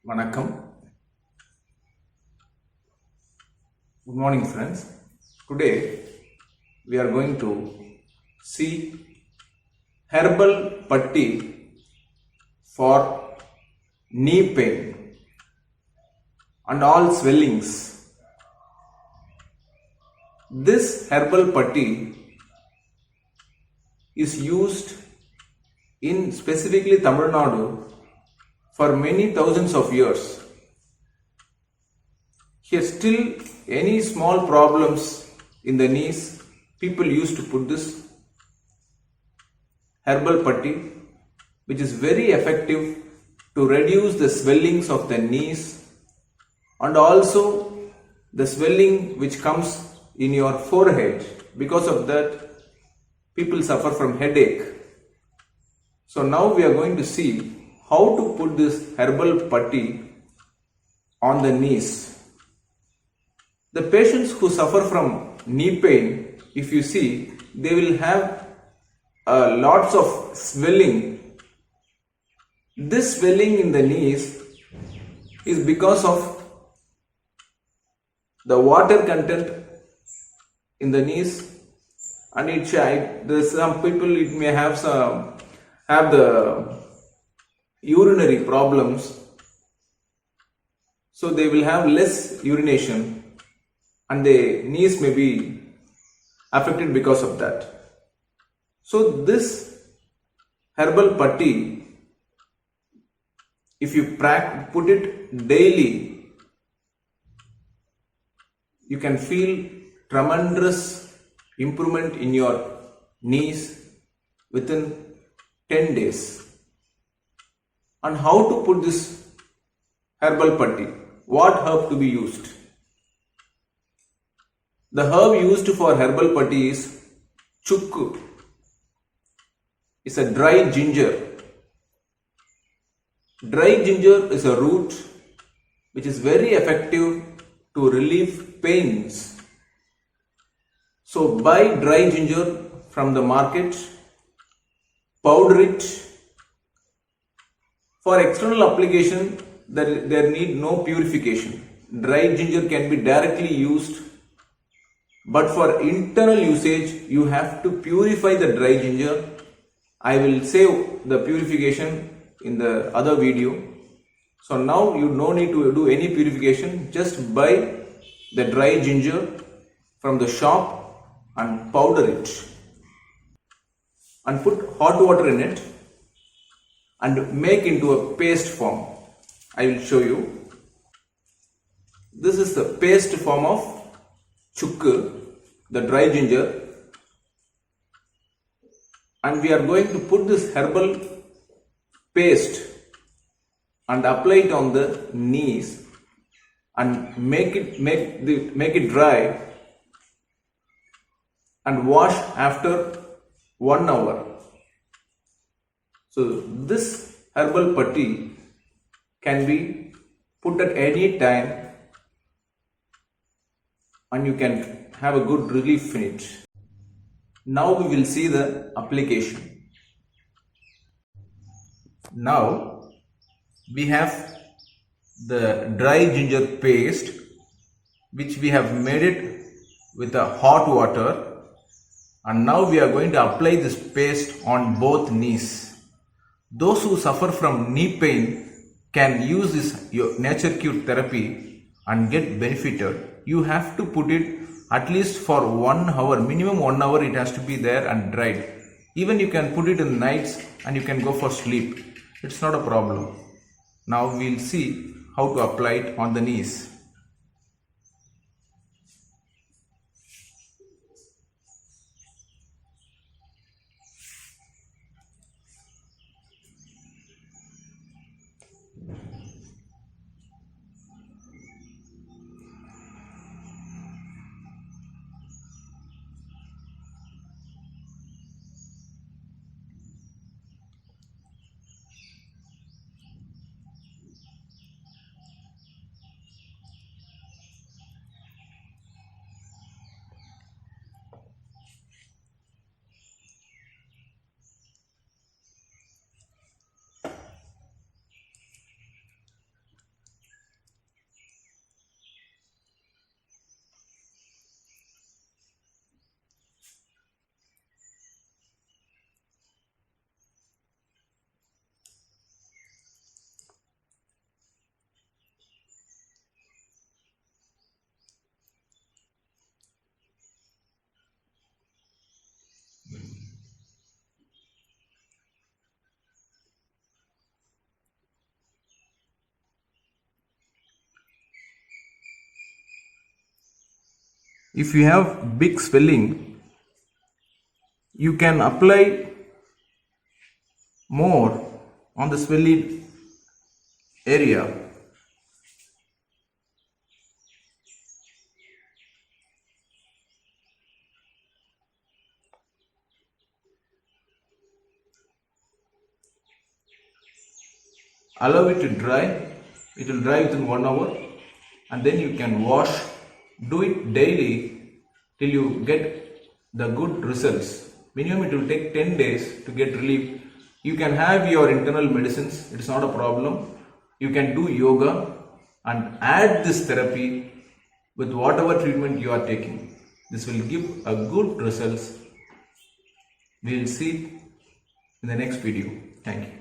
வணக்கம். Good morning, friends. Today we are going to see herbal patti for knee pain and all swellings. This herbal patti is used in specifically Tamil Nadu for many thousands of years. Here still any small problems in the knees, people used to put this herbal patti, which is very effective to reduce the swellings of the knees and also the swelling which comes in your forehead. Because of that, people suffer from headache. So now we are going to see how to put this herbal patti on the knees. The patients who suffer from knee pain, if you see, they will have lots of swelling. This swelling in the knees is because of the water content in the knees, and there's some people it may have the urinary problems, so they will have less urination and the knees may be affected because of that. So this herbal patti, if you put it daily, you can feel tremendous improvement in your knees within 10 days. And how to put this herbal patti? What herb to be used? The herb used for herbal patti is chukku. It's a dry ginger. Dry ginger is a root which is very effective to relieve pains. So buy dry ginger from the market, powder it. For external application, there need no purification. Dry ginger can be directly used, but for internal usage, you have to purify the dry ginger. I will save the purification in the other video. So now you no need to do any purification. Just buy the dry ginger from the shop and powder it and put hot water in it and make into a paste form. I will show you. This is the paste form of chukku, the dry ginger, and we are going to put this herbal paste and apply it on the knees and make it dry and wash after 1 hour. So this herbal patti can be put at any time and you can have a good relief in it. Now we will see the application. Now we have the dry ginger paste which we have made it with a hot water, and now we are going to apply this paste on both knees. Those who suffer from knee pain can use this nature cure therapy and get benefited. You have to put it at least for 1 hour, minimum 1 hour it has to be there and dried. Even you can put it in nights and you can go for sleep. It's not a problem. Now we'll see how to apply it on the knees. If you have big swelling, you can apply more on the swelling area. Allow it to dry. It will dry within 1 hour, and then you can wash. Do it daily till you get the good results. Minimum it will take 10 days to get relief. You can have your internal medicines, it's not a problem. You can do yoga and add this therapy with whatever treatment you are taking. This will give a good results. We will see in the next video. Thank you.